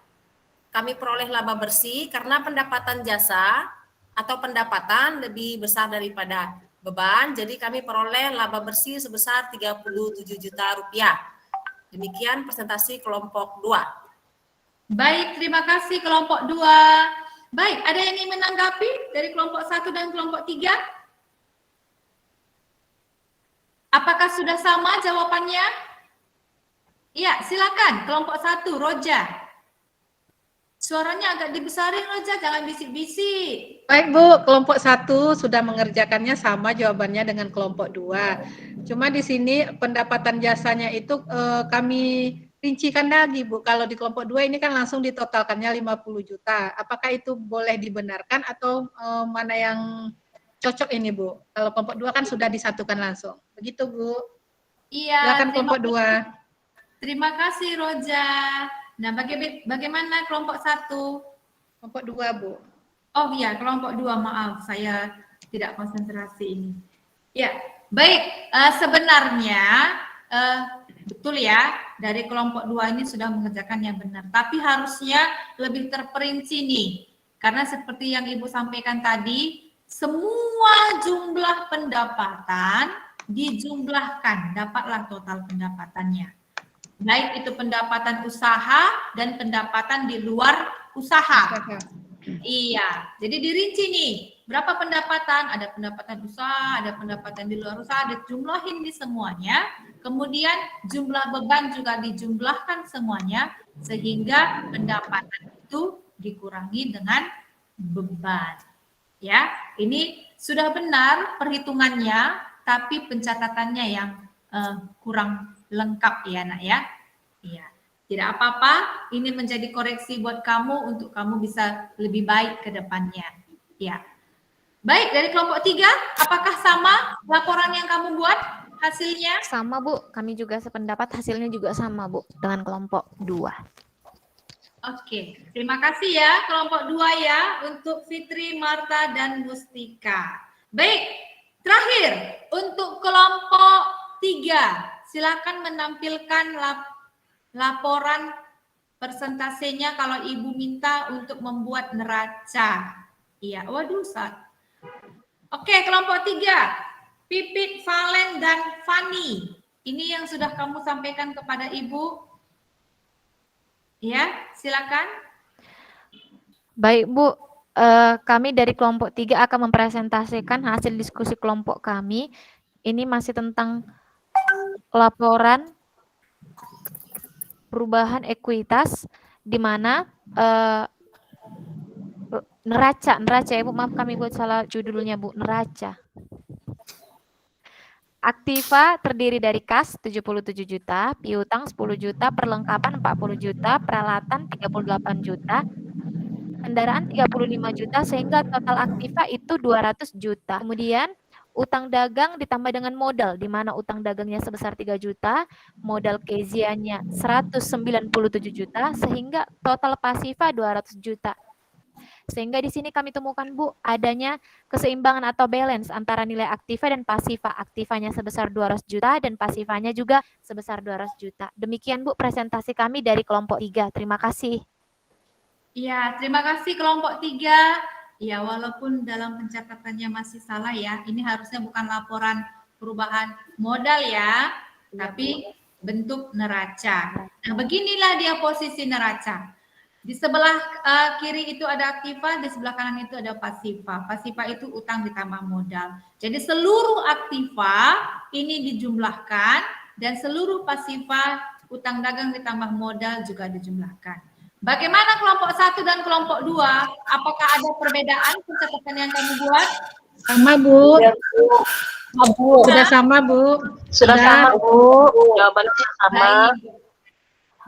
kami peroleh laba bersih karena pendapatan jasa atau pendapatan lebih besar daripada beban, jadi kami peroleh laba bersih sebesar 37 juta rupiah. Demikian presentasi kelompok 2. Baik, terima kasih kelompok 2. Baik, ada yang ingin menanggapi dari kelompok 1 dan kelompok 3? Apakah sudah sama jawabannya? Iya, silakan. Kelompok 1, Roja. Suaranya agak dibesarin, Roja, jangan bisik-bisik. Baik Bu, kelompok 1 sudah mengerjakannya sama jawabannya dengan kelompok 2. Cuma di sini pendapatan jasanya itu kami rincikan lagi Bu. Kalau di kelompok 2 ini kan langsung ditotalkannya 50 juta. Apakah itu boleh dibenarkan atau mana yang cocok ini Bu? Kalau kelompok 2 kan sudah disatukan langsung. Begitu Bu. Iya. Silakan kelompok 2. Terima kasih Roja. Nah, bagaimana kelompok 1? Kelompok 2 Bu. Oh iya, kelompok 2, maaf, saya tidak konsentrasi ini. Ya, Baik, sebenarnya betul ya, dari kelompok 2 ini sudah mengerjakan yang benar. Tapi harusnya lebih terperinci nih. Karena seperti yang Ibu sampaikan tadi, semua jumlah pendapatan dijumlahkan, dapatlah total pendapatannya. Baik itu pendapatan usaha dan pendapatan di luar usaha. Iya, jadi dirinci nih, berapa pendapatan, ada pendapatan usaha, ada pendapatan di luar usaha, dijumlahin di semuanya, kemudian jumlah beban juga dijumlahkan semuanya, sehingga pendapatan itu dikurangi dengan beban. Ya, ini sudah benar perhitungannya, tapi pencatatannya yang kurang lengkap ya nak ya. Iya. Tidak apa-apa, ini menjadi koreksi buat kamu untuk kamu bisa lebih baik ke depannya. Ya. Baik, dari kelompok 3, apakah sama laporan yang kamu buat hasilnya? Sama Bu, kami juga sependapat, hasilnya juga sama Bu dengan kelompok 2. Oke, terima kasih ya kelompok 2 ya untuk Fitri, Marta, dan Mustika. Baik, terakhir untuk kelompok 3, silakan menampilkan laporan persentasenya kalau Ibu minta untuk membuat neraca. Iya, waduh, Oke, kelompok 3, Pipit, Valen, dan Fani. Ini yang sudah kamu sampaikan kepada Ibu. Ya, silakan. Baik Bu, kami dari kelompok 3 akan mempresentasikan hasil diskusi kelompok kami. Ini masih tentang laporan perubahan ekuitas, di mana neraca ya Bu, maaf kami buat salah judulnya Bu, neraca. Aktiva terdiri dari kas 77 juta, piutang 10 juta, perlengkapan 40 juta, peralatan 38 juta, kendaraan 35 juta, sehingga total aktiva itu 200 juta. Kemudian utang dagang ditambah dengan modal, di mana utang dagangnya sebesar 3 juta, modal Kezia-nya 197 juta, sehingga total pasifa 200 juta. Sehingga di sini kami temukan Bu, adanya keseimbangan atau balance antara nilai aktiva dan pasifa. Aktivanya sebesar 200 juta dan pasifanya juga sebesar 200 juta. Demikian Bu presentasi kami dari kelompok 3. Terima kasih. Ya, terima kasih kelompok 3. Ya, walaupun dalam pencatatannya masih salah ya, ini harusnya bukan laporan perubahan modal ya, tapi bentuk neraca. Nah, beginilah dia posisi neraca. Di sebelah kiri itu ada aktiva, di sebelah kanan itu ada pasifa. Pasifa itu utang ditambah modal. Jadi seluruh aktiva ini dijumlahkan dan seluruh pasifa utang dagang ditambah modal juga dijumlahkan. Bagaimana kelompok 1 dan kelompok 2? Apakah ada perbedaan pencatatan yang kamu buat? Sama Bu. Sudah sama Bu. Sudah sama Bu, jawabannya sama.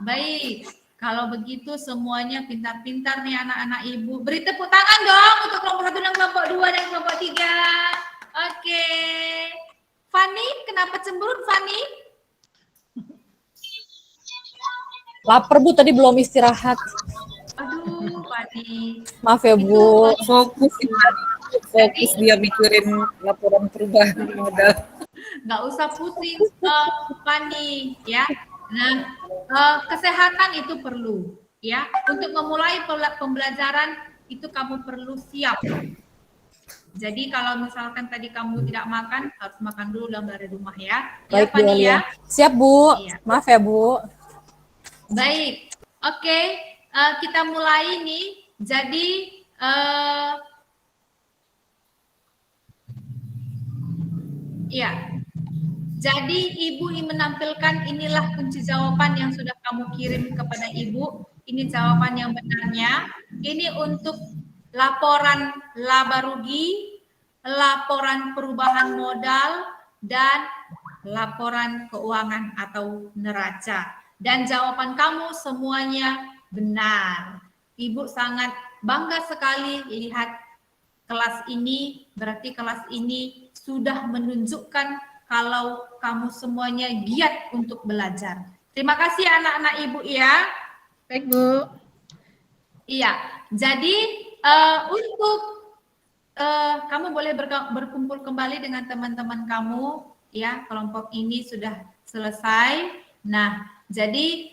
Baik. Kalau begitu semuanya pintar-pintar nih anak-anak Ibu. Beri tepuk tangan dong untuk kelompok 1 dan kelompok 2 dan kelompok 3. Oke. Fani, kenapa cemberut Fani? Lapar Bu, tadi belum istirahat. Aduh, Fani. Maaf ya Bu. Fokus dia mikirin laporan perubahan modal. Nggak usah pusing, Fani, ya. Nah, kesehatan itu perlu, ya. Untuk memulai pembelajaran itu kamu perlu siap. Jadi kalau misalkan tadi kamu tidak makan, harus makan dulu dari rumah ya. Baik, ya, Fani ya. Siap Bu. Iya. Maaf ya Bu. Baik, oke, kita mulai nih. Jadi ya, jadi Ibu menampilkan inilah kunci jawaban yang sudah kamu kirim kepada Ibu. Ini jawaban yang benarnya. Ini untuk laporan laba rugi, laporan perubahan modal, dan laporan keuangan atau neraca. Dan jawaban kamu semuanya benar. Ibu sangat bangga sekali lihat kelas ini, berarti kelas ini sudah menunjukkan kalau kamu semuanya giat untuk belajar. Terima kasih anak-anak Ibu ya. Baik Bu. Iya, jadi untuk kamu boleh berkumpul kembali dengan teman-teman kamu ya, kelompok ini sudah selesai. Nah, jadi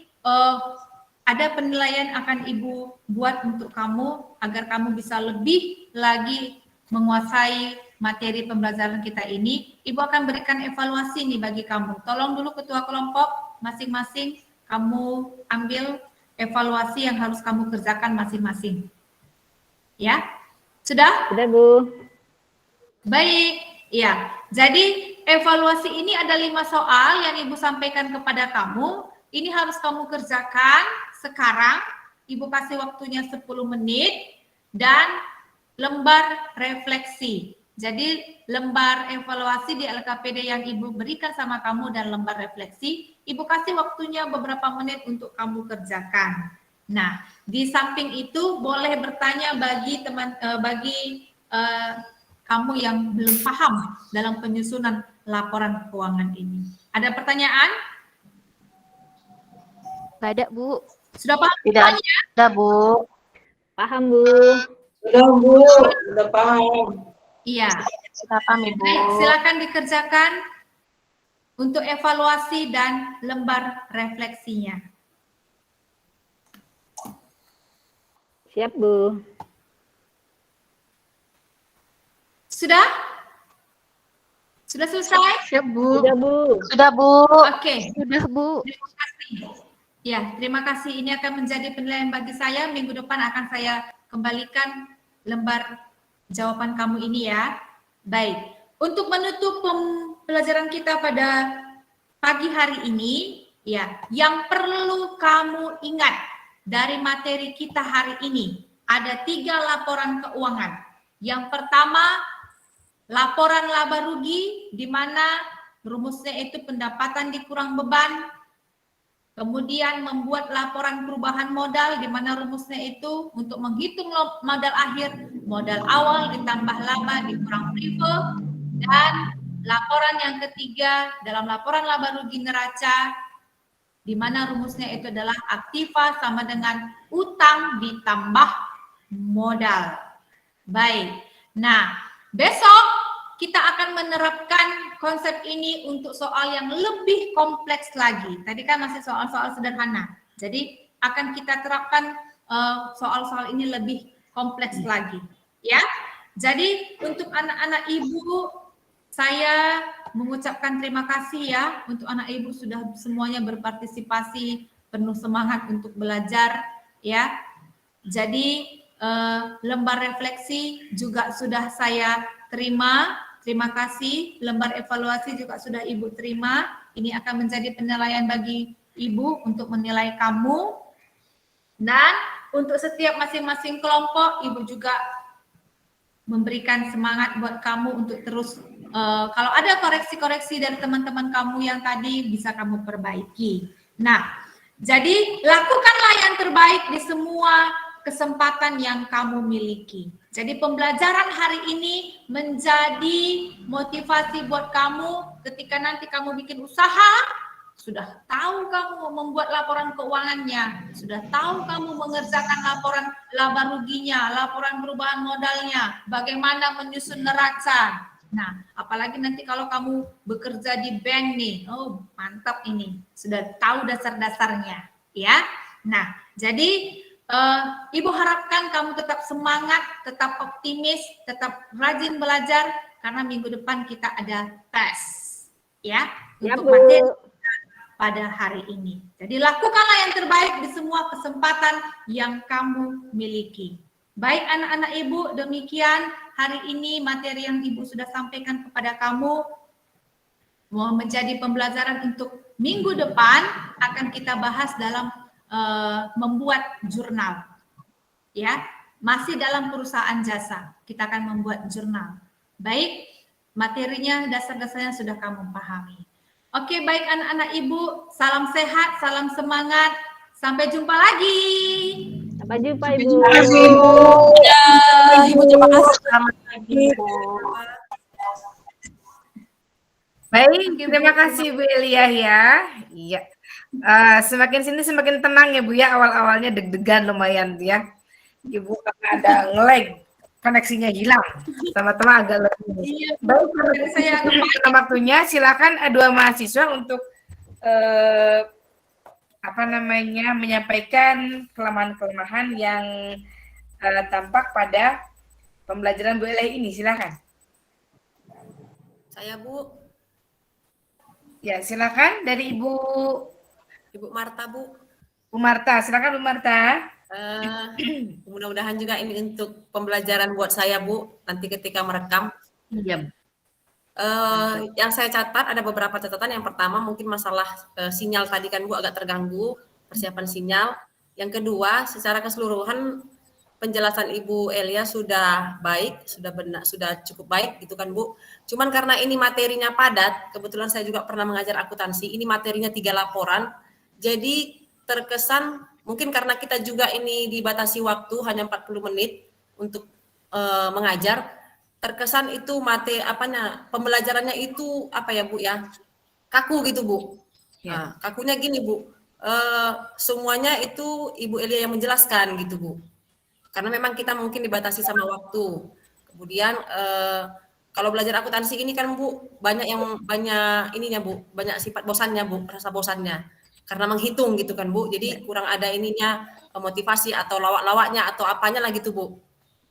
ada penilaian akan Ibu buat untuk kamu agar kamu bisa lebih lagi menguasai materi pembelajaran kita ini. Ibu akan berikan evaluasi nih bagi kamu. Tolong dulu ketua kelompok masing-masing kamu ambil evaluasi yang harus kamu kerjakan masing-masing. Ya, sudah? Sudah, Bu. Baik, ya. Jadi evaluasi ini ada 5 soal yang Ibu sampaikan kepada kamu. Ini harus kamu kerjakan sekarang. Ibu kasih waktunya 10 menit dan lembar refleksi. Jadi lembar evaluasi di LKPD yang Ibu berikan sama kamu dan lembar refleksi, Ibu kasih waktunya beberapa menit untuk kamu kerjakan. Nah, di samping itu boleh bertanya bagi kamu yang belum paham dalam penyusunan laporan keuangan ini. Ada pertanyaan? Nggak ada, Bu. Sudah paham? Tidak ada, Bu. Paham, Bu. Sudah, Bu. Sudah paham. Iya. Sudah paham, Ibu. Baik, silakan dikerjakan untuk evaluasi dan lembar refleksinya. Siap, Bu. Sudah? Sudah selesai? Siap, Bu. Sudah, Bu. Sudah, Bu. Oke. Sudah, Bu. Terima kasih. Ya, terima kasih. Ini akan menjadi penilaian bagi saya. Minggu depan akan saya kembalikan lembar jawaban kamu ini ya. Baik. Untuk menutup pembelajaran kita pada pagi hari ini, ya, yang perlu kamu ingat dari materi kita hari ini, ada 3 laporan keuangan. Yang pertama, laporan laba rugi, di mana rumusnya itu pendapatan dikurang beban. Kemudian membuat laporan perubahan modal, di mana rumusnya itu untuk menghitung modal akhir, modal awal ditambah laba dikurang prive. Dan laporan yang ketiga, dalam laporan laba rugi neraca, di mana rumusnya itu adalah aktiva sama dengan utang ditambah modal. Baik, nah besok kita akan menerapkan konsep ini untuk soal yang lebih kompleks lagi. Tadi kan masih soal-soal sederhana. Jadi akan kita terapkan soal-soal ini lebih kompleks lagi. Ya. Jadi untuk anak-anak Ibu, saya mengucapkan terima kasih ya. Untuk anak Ibu sudah semuanya berpartisipasi, penuh semangat untuk belajar. Ya. Jadi lembar refleksi juga sudah saya terima. Terima kasih. Lembar evaluasi juga sudah Ibu terima. Ini akan menjadi penilaian bagi Ibu untuk menilai kamu. Dan untuk setiap masing-masing kelompok, Ibu juga memberikan semangat buat kamu untuk terus, kalau ada koreksi-koreksi dari teman-teman kamu yang tadi, bisa kamu perbaiki. Nah, jadi lakukanlah yang terbaik di semua kesempatan yang kamu miliki. Jadi pembelajaran hari ini menjadi motivasi buat kamu ketika nanti kamu bikin usaha, sudah tahu kamu membuat laporan keuangannya, sudah tahu kamu mengerjakan laporan laba ruginya, laporan perubahan modalnya, bagaimana menyusun neraca. Nah, apalagi nanti kalau kamu bekerja di bank nih, oh mantap ini, sudah tahu dasar-dasarnya, ya. Nah, jadi Ibu harapkan kamu tetap semangat, tetap optimis, tetap rajin belajar karena minggu depan kita ada tes, ya, untuk materi pada hari ini. Jadi lakukanlah yang terbaik di semua kesempatan yang kamu miliki. Baik anak-anak Ibu, demikian hari ini materi yang Ibu sudah sampaikan kepada kamu mau menjadi pembelajaran untuk minggu depan akan kita bahas dalam membuat jurnal, ya, masih dalam perusahaan jasa kita akan membuat jurnal. Baik, materinya dasar-dasarnya sudah kamu pahami. Oke, baik anak-anak Ibu, salam sehat, salam semangat, sampai jumpa lagi. Sampai jumpa, Ibu. Terima kasih, Ibu. Ya, Ibu terima kasih. Selamat pagi, Ibu. Baik, terima kasih Bu Elia ya. Iya. Semakin sini semakin tenang ya Bu ya. Awal-awalnya deg-degan lumayan ya. Ibu karena ada nge-lag koneksinya hilang. Sama-sama agak lebih. Iya, Baik, saya karena waktunya silakan dua mahasiswa untuk menyampaikan kelemahan-kelemahan yang tampak pada pembelajaran Bu Eleh ini. Silakan. Saya Bu. Ya, silakan dari Ibu Marta, Bu. Bu Marta, silakan Bu Marta. Mudah-mudahan juga ini untuk pembelajaran buat saya, Bu, nanti ketika merekam. Iya. Yang saya catat ada beberapa catatan. Yang pertama mungkin masalah sinyal tadi kan Bu agak terganggu, persiapan sinyal. Yang kedua, secara keseluruhan penjelasan Ibu Elia sudah baik, sudah benar, sudah cukup baik gitu kan Bu. Cuman karena ini materinya padat, kebetulan saya juga pernah mengajar akuntansi, ini materinya 3 laporan. Jadi terkesan mungkin karena kita juga ini dibatasi waktu hanya 40 menit untuk mengajar, terkesan itu pembelajarannya itu apa ya Bu ya, kaku gitu Bu. Nah, kakunya gini Bu, semuanya itu Ibu Elia yang menjelaskan gitu Bu. Karena memang kita mungkin dibatasi sama waktu. Kemudian kalau belajar akuntansi ini kan Bu banyak ininya Bu, banyak sifat bosannya Bu, rasa bosannya. Karena menghitung gitu kan Bu. Jadi kurang ada ininya motivasi atau lawak-lawaknya atau apanya lah gitu Bu.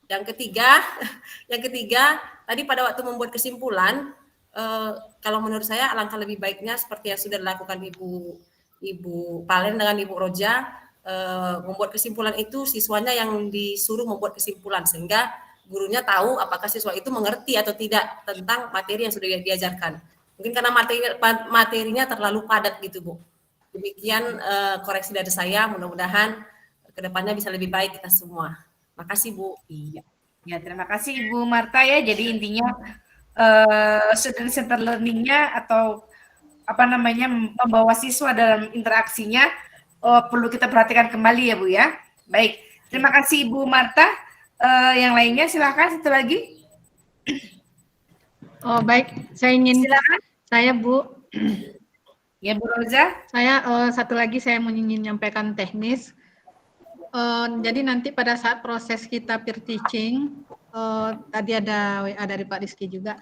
Yang ketiga tadi pada waktu membuat kesimpulan kalau menurut saya alangkah lebih baiknya seperti yang sudah dilakukan Ibu Palen dengan Ibu Roja, membuat kesimpulan itu siswanya yang disuruh membuat kesimpulan sehingga gurunya tahu apakah siswa itu mengerti atau tidak tentang materi yang sudah diajarkan. Mungkin karena materinya terlalu padat gitu Bu. Demikian koreksi dari saya, mudah-mudahan kedepannya bisa lebih baik kita semua. Makasih Bu. Iya. Ya, terima kasih Ibu Marta ya. Jadi intinya student center learning-nya atau membawa siswa dalam interaksinya perlu kita perhatikan kembali ya Bu ya. Baik, terima kasih Ibu Marta. Yang lainnya silakan satu lagi. Oh baik, silakan. Saya Bu. Ya Bu Roza. Saya satu lagi saya ingin menyampaikan teknis. Jadi nanti pada saat proses kita peer teaching, tadi ada WA dari Pak Rizky juga.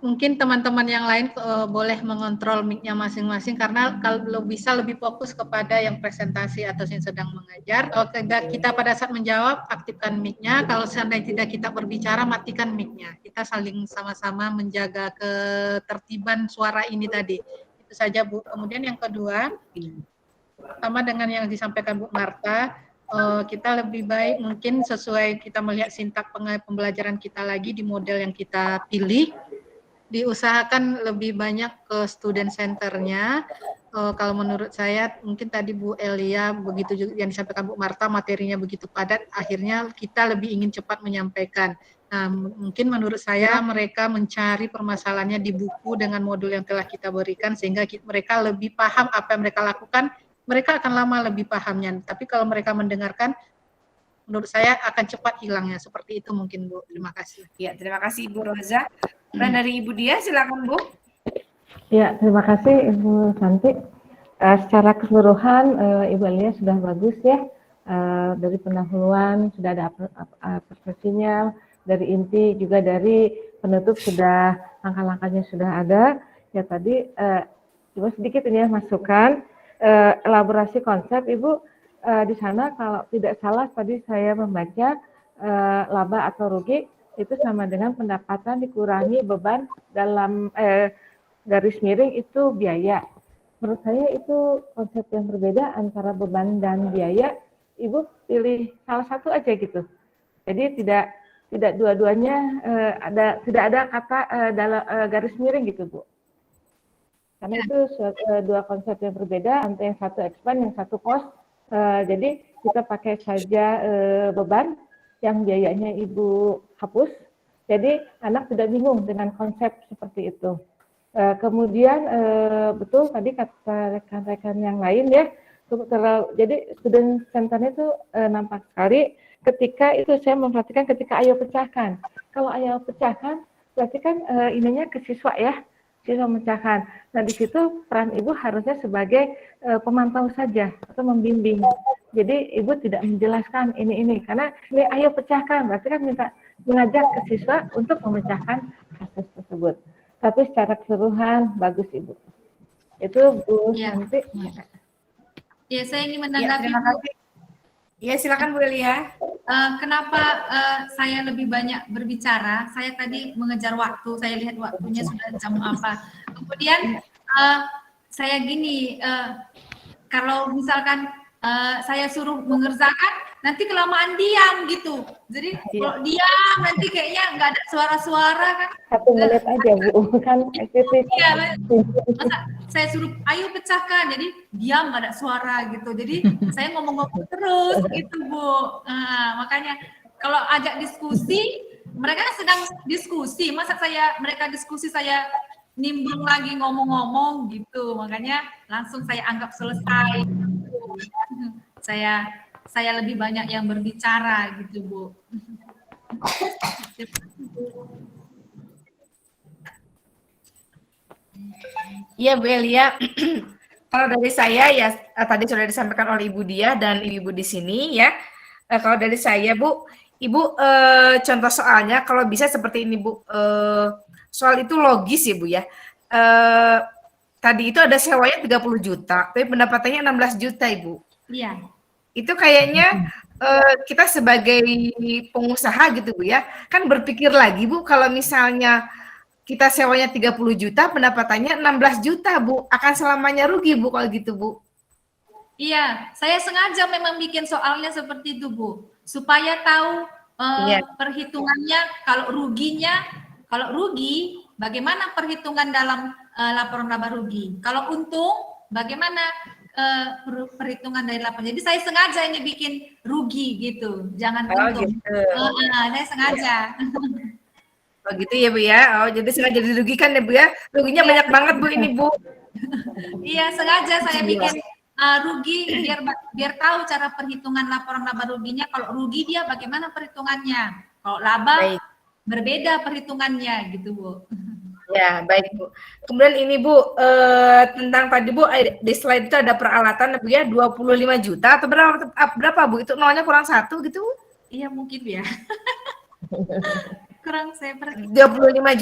Mungkin teman-teman yang lain boleh mengontrol mic-nya masing-masing karena kalau bisa lebih fokus kepada yang presentasi atau yang sedang mengajar. Kalau kita pada saat menjawab, aktifkan mic-nya. Kalau seandainya tidak kita berbicara, matikan mic-nya. Kita saling sama-sama menjaga ketertiban suara ini tadi. Itu saja Bu. Kemudian yang kedua, sama dengan yang disampaikan Bu Marta, kita lebih baik mungkin sesuai kita melihat sintak pembelajaran kita lagi di model yang kita pilih, diusahakan lebih banyak ke student centernya. Kalau menurut saya mungkin tadi Bu Elia begitu juga yang disampaikan Bu Marta, materinya begitu padat, akhirnya kita lebih ingin cepat menyampaikan. Nah, mungkin menurut saya mereka mencari permasalahannya di buku dengan modul yang telah kita berikan sehingga mereka lebih paham apa yang mereka lakukan. Mereka akan lama lebih pahamnya. Tapi kalau mereka mendengarkan, menurut saya akan cepat hilangnya. Seperti itu mungkin Bu. Terima kasih. Ya, terima kasih Ibu Roza. Dan dari Ibu Dia, silakan Bu. Ya, terima kasih Ibu Santi. Secara keseluruhan Ibu Elia sudah bagus ya. Dari pendahuluan sudah ada persepsinya, dari inti juga dari penutup sudah langkah-langkahnya sudah ada. Ya tadi cuma sedikit ini ya masukan elaborasi konsep Ibu di sana kalau tidak salah tadi saya membaca laba atau rugi itu sama dengan pendapatan dikurangi beban dalam garis miring itu biaya. Menurut saya itu konsep yang berbeda antara beban dan biaya. Ibu pilih salah satu aja gitu. Jadi tidak dua-duanya tidak ada kata dalam garis miring gitu Bu. Karena itu dua konsep yang berbeda, antara yang satu expand, yang satu cost. Jadi kita pakai saja beban, yang biayanya Ibu hapus. Jadi anak tidak bingung dengan konsep seperti itu. Kemudian betul tadi kata rekan-rekan yang lain ya, jadi student center itu nampak sekali ketika itu saya memperhatikan ketika ayo pecahkan. Kalau ayo pecahkan berarti kan ininya ke siswa ya, siswa memecahkan. Nah di situ peran ibu harusnya sebagai pemantau saja atau membimbing. Jadi ibu tidak menjelaskan ini karena ini ayo pecahkan berarti kan minta mengajak ke siswa untuk memecahkan kasus tersebut. Tapi secara keseluruhan bagus Ibu. Itu Bu Iya. Santi. Ya, saya ingin Ya, menanggapi terima Bu. kasih. Ya, silakan Bu Elia. Kenapa saya lebih banyak berbicara? Saya tadi mengejar waktu, saya lihat waktunya sudah jam apa. Kemudian saya gini, kalau misalkan saya suruh mengerjakan, nanti kelamaan diam gitu. Jadi kalau diam nanti kayaknya nggak ada suara-suara kan. 1 menit aja Bu, kan aktivitas. Iya, masa saya suruh ayo pecahkan, jadi diam nggak ada suara gitu. Jadi saya ngomong-ngomong terus gitu Bu. Makanya kalau ajak diskusi, mereka sedang diskusi. Masa mereka diskusi saya nimbrung lagi ngomong-ngomong gitu. Makanya langsung saya anggap selesai. Saya lebih banyak yang berbicara gitu Bu. Iya Bu Elia, kalau dari saya ya tadi sudah disampaikan oleh Ibu Dia dan Ibu di sini ya. Kalau dari saya Bu, Ibu contoh soalnya kalau bisa seperti ini Bu. Soal itu logis ya Bu ya. Tadi itu ada sewanya 30 juta, tapi pendapatannya 16 juta Ibu. Iya. Itu kayaknya kita sebagai pengusaha gitu Bu ya, kan berpikir lagi Bu kalau misalnya kita sewanya 30 juta, pendapatannya 16 juta, Bu. Akan selamanya rugi, Bu, kalau gitu, Bu. Iya, saya sengaja memang bikin soalnya seperti itu, Bu. Supaya tahu perhitungannya, kalau rugi, bagaimana perhitungan dalam laporan laba rugi. Kalau untung, bagaimana perhitungan dari laporan. Jadi saya sengaja ini bikin rugi gitu, jangan untung. Gitu. Saya sengaja. Oh gitu ya Bu ya. Oh jadi sengaja dirugikan ya Bu ya. Ruginya banyak banget Bu ini Bu. Iya sengaja saya bikin rugi biar tahu cara perhitungan laporan laba ruginya. Kalau rugi dia bagaimana perhitungannya. Kalau laba berbeda perhitungannya gitu Bu. Ya baik Bu. Kemudian ini Bu tentang tadi Bu di slide itu ada peralatan Bu ya 25 juta atau berapa Bu? Itu nolnya kurang 1 gitu Bu? Iya mungkin ya. Kurang saya 25 juta.